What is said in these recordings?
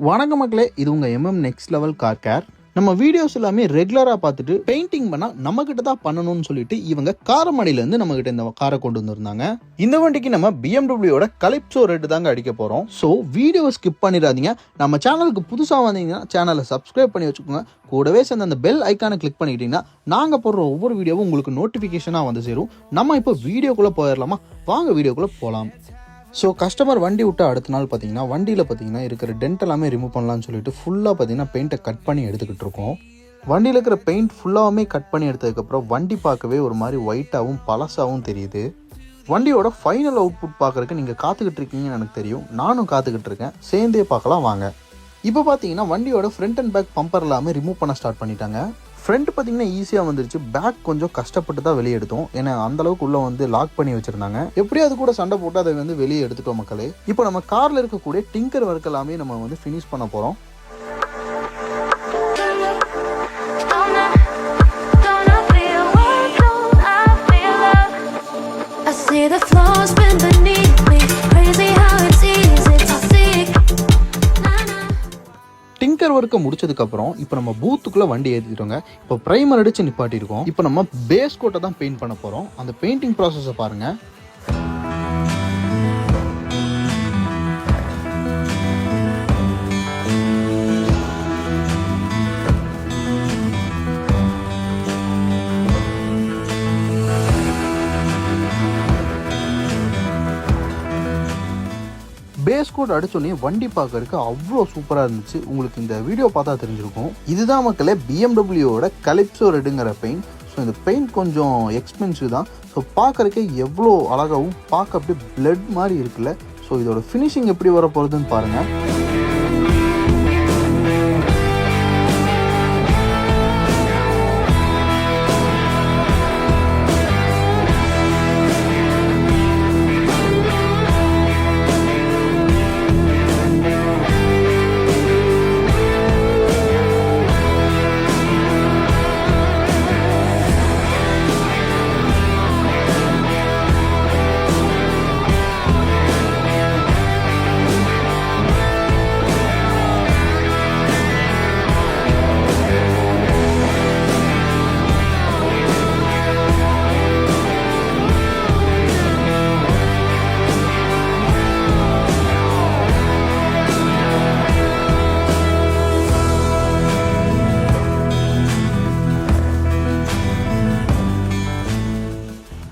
வணக்க மக்களே, இது உங்கள் நெக்ஸ்ட் லெவல் கார் கேர். நம்ம வீடியோஸ் எல்லாமே ரெகுலராக பார்த்துட்டு பெயிண்டிங் பண்ணால் நம்மக்கிட்ட தான் பண்ணணும்னு சொல்லிட்டு இவங்க காரமணிலேருந்து நம்மக்கிட்ட இந்த காரை கொண்டு வந்திருந்தாங்க. இந்த வண்டிக்கு நம்ம பிஎம்டபிள்யூட கலிப்சோ ரெட் தாங்க அடிக்க போகிறோம். ஸோ வீடியோவை ஸ்கிப் பண்ணிடாதீங்க. நம்ம சேனலுக்கு புதுசாக வந்தீங்கன்னா சேனலை சப்ஸ்கிரைப் பண்ணி வச்சுக்கோங்க. கூடவே சேர்ந்து அந்த பெல் ஐக்கானை கிளிக் பண்ணிக்கிட்டீங்கன்னா நாங்கள் போடுற ஒவ்வொரு வீடியோவும் உங்களுக்கு நோட்டிஃபிகேஷனாக வந்து சேரும். நம்ம இப்போ வீடியோக்குள்ளே போயிடலாமா? வாங்க வீடியோக்குள்ளே போகலாம். ஸோ கஸ்டமர் வண்டி விட்டு அடுத்த நாள் பார்த்தீங்கன்னா வண்டியில் பார்த்தீங்கன்னா இருக்கிற டென்ட் எல்லாமே ரிமூவ் பண்ணலான்னு சொல்லிட்டு ஃபுல்லாக பார்த்தீங்கன்னா பெயிண்ட்டை கட் பண்ணி எடுத்துக்கிட்டு இருக்கோம். வண்டியில் இருக்கிற பெயிண்ட் ஃபுல்லாகவுமே கட் பண்ணி எடுத்ததுக்கப்புறம் வண்டி பார்க்கவே ஒரு மாதிரி ஒயிட்டாகவும் பழசாகவும் தெரியுது. வண்டியோட ஃபைனல் அவுட்புட் பார்க்குறதுக்கு நீங்கள் காத்துக்கிட்டு இருக்கீங்கன்னு எனக்கு தெரியும். நானும் காத்துக்கிட்டு இருக்கேன். சேர்ந்தே பார்க்கலாம் வாங்க. இப்போ பார்த்தீங்கன்னா வண்டியோட ஃப்ரண்ட் அண்ட் பேக் பம்பர் எல்லாமே ரிமூவ் பண்ண ஸ்டார்ட் பண்ணிட்டாங்க. ஃப்ரண்ட் பார்த்தீங்கன்னா ஈஸியாக வந்துருச்சு. பேக் கொஞ்சம் கஷ்டப்பட்டு தான் வெளியே எடுத்தோம். ஏன்னா அந்தளவுக்கு உள்ளே வந்து லாக் பண்ணி வச்சுருந்தாங்க. எப்படியும் அது கூட சண்டை போட்டு அதை வந்து வெளியே எடுத்துட்டோம் மக்களே. இப்போ நம்ம காரில் இருக்கக்கூடிய டிங்கர் ஒர்க் எல்லாமே நம்ம வந்து ஃபினிஷ் பண்ண போகிறோம். டிங்கர் ஒர்க்கை முடிச்சதுக்கப்புறம் இப்போ நம்ம பூத்துக்குள்ளே வண்டி ஏற்றிட்டோங்க. இப்போ ப்ரைமர் அடித்து நிப்பாட்டியிருக்கோம். இப்போ நம்ம பேஸ் கோட்டை தான் பெயிண்ட் பண்ண போகிறோம். அந்த பெயிண்டிங் ப்ராசஸை பாருங்கள். பேஸ் கோட் அடிச்சோடனே வண்டி பார்க்கறதுக்கு அவ்வளோ சூப்பராக இருந்துச்சு. உங்களுக்கு இந்த வீடியோ பார்த்தா தெரிஞ்சிருக்கும். இதுதான் மக்களே பிஎம்டபிள்யூட கலிப்சோ ரெட்டுங்கிற பெயிண்ட். ஸோ இந்த பெயிண்ட் கொஞ்சம் எக்ஸ்பென்சிவ் தான். ஸோ பார்க்கறதுக்கே எவ்வளோ அழகாகவும் பார்க்க அப்படியே பிளட் மாதிரி இருக்குல்ல. ஸோ இதோட ஃபினிஷிங் எப்படி வர போகிறதுன்னு பாருங்கள்.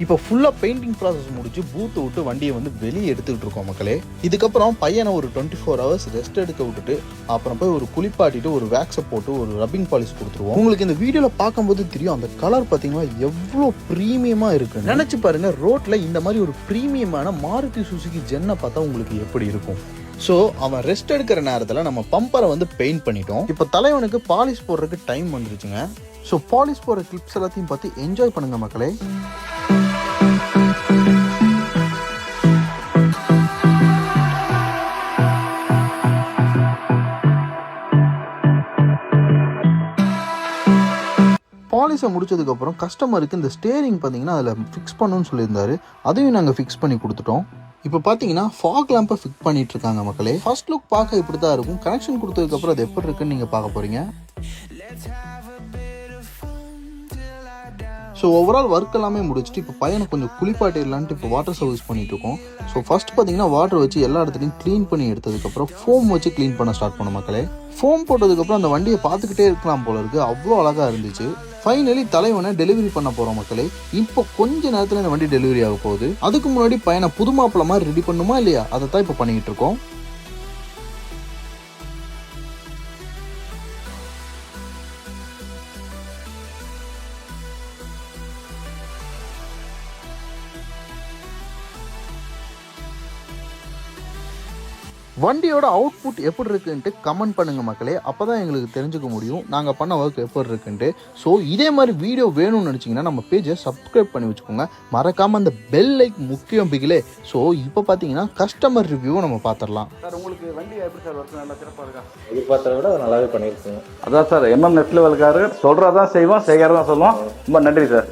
இப்போ ஃபுல்லாக பெயிண்டிங் ப்ராசஸ் முடிச்சு பூத்தை விட்டு வண்டியை வந்து வெளியே எடுத்துக்கிட்டு இருக்கோம் மக்களே. இதுக்கப்புறம் பையனை ஒரு 24 hours ரெஸ்ட் எடுக்க விட்டுட்டு அப்புறம் போய் ஒரு குளிப்பாட்டிட்டு ஒரு வேக்ஸை போட்டு ஒரு ரப்பிங் பாலிஷ் கொடுத்துருவோம். உங்களுக்கு இந்த வீடியோவில் பார்க்கும்போது தெரியும் அந்த கலர் பார்த்தீங்கன்னா எவ்வளோ ப்ரீமியமாக இருக்குன்னு. நினச்சி பாருங்க, ரோட்டில் இந்த மாதிரி ஒரு ப்ரீமியமான மாருதி சுசுகி ஜென்னை பார்த்தா உங்களுக்கு எப்படி இருக்கும். ஸோ அவன் ரெஸ்ட் எடுக்கிற நேரத்தில் நம்ம பம்பரை வந்து பெயிண்ட் பண்ணிட்டோம். இப்போ தலைவனுக்கு பாலிஷ் போடுறதுக்கு டைம் வந்துருச்சுங்க. ஸோ பாலிஷ் போடுற கிளிப்ஸ் எல்லாத்தையும் பார்த்து என்ஜாய் பண்ணுங்க மக்களே. பாலிஷை முடிச்சதுக்கப்புறம் கஸ்டமருக்கு இந்த ஸ்டேரிங் பார்த்தீங்கன்னா அதில் ஃபிக்ஸ் பண்ணணும்னு சொல்லியிருந்தாரு. அதையும் நாங்கள் ஃபிக்ஸ் பண்ணி கொடுத்துட்டோம். இப்போ பார்த்தீங்கன்னா ஃபாக் லேம்பை ஃபிக்ஸ் பண்ணிட்டு இருக்காங்க மக்களே. ஃபர்ஸ்ட் லுக் பார்க்க இப்படி தான் இருக்கும். கனெக்ஷன் கொடுத்ததுக்கப்புறம் அது எப்படி இருக்குன்னு நீங்கள் பார்க்க போறீங்க. ஸோ ஓவரால் ஒர்க் எல்லாமே முடிச்சுட்டு இப்போ பையனை கொஞ்சம் குளிப்பாட்டிடலான்ட்டு இப்போ வாட்டர் சர்வீஸ் பண்ணிட்டு இருக்கோம். ஸோ ஃபர்ஸ்ட் பார்த்தீங்கன்னா வாட்டர் வச்சு எல்லா இடத்துலையும் க்ளீன் பண்ணி எடுத்ததுக்கப்புறம் ஃபோம் வச்சு க்ளீன் பண்ண ஸ்டார்ட் பண்ண மக்களே. ஃபோம் போட்டதுக்கப்புறம் அந்த வண்டியை பார்த்துக்கிட்டே இருக்கலாம் போல இருக்கு. அவ்வளோ அழகாக இருந்துச்சு. ஃபைனலி தலைவனை டெலிவரி பண்ண போகிறோம் மக்களே. இப்போ கொஞ்ச நேரத்தில் இந்த வண்டி டெலிவரி ஆக போகுது. அதுக்கு முன்னாடி பையனை புது மாப்பிள்ளை மாதிரி ரெடி பண்ணுமா இல்லையா, அதை தான் இப்போ பண்ணிக்கிட்டு இருக்கோம். வண்டியோட அவுட்புட் எப்படி இருக்குன்ட்டு கமெண்ட் பண்ணுங்கள் மக்களே. அப்போ தான் எங்களுக்கு தெரிஞ்சுக்க முடியும் நாங்கள் பண்ண ஒர்க் எப்படி இருக்குன்ட்டு. ஸோ இதே மாதிரி வீடியோ வேணும்னு நினச்சிங்கன்னா நம்ம பேஜை சப்ஸ்கிரைப் பண்ணி வச்சுக்கோங்க. மறக்காமல் அந்த பெல் லைக் முக்கியம் பிகிலே. ஸோ இப்போ பார்த்தீங்கன்னா கஸ்டமர் ரிவ்யூவை நம்ம பார்த்துடலாம். சார் உங்களுக்கு வண்டி எப்படி சார் ஒர்க் நல்லா சிறப்பாக இருக்கா? எதிர்பார்த்ததை விட நல்லாவே பண்ணியிருக்கோங்க. அதான் சார் நெக்ஸ்ட் லெவல் காரு சொல்கிறதான் செய்வோம், செய்கிறதான் சொல்லுவோம். ரொம்ப நன்றி சார்.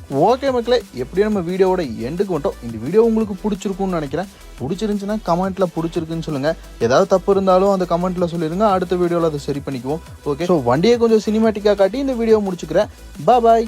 ஓகே மக்களே, எப்படியும் நம்ம வீடியோவோட எண்டுக்கு வந்துட்டோம். இந்த வீடியோ உங்களுக்கு பிடிச்சிருக்கும்னு நினைக்கிறேன். பிடிச்சிருந்துச்சுன்னா கமெண்ட்டில் பிடிச்சிருக்குன்னு சொல்லுங்கள். ஏதாவது தப்பு இருந்தாலும் அந்த கமெண்ட்டில் சொல்லிடுங்க. அடுத்த வீடியோவில் அதை சரி பண்ணிக்குவோம். ஓகே, ஸோ வண்டியை கொஞ்சம் சினிமேட்டிக்காக காட்டி இந்த வீடியோ முடிச்சுக்கிறேன். பாய்.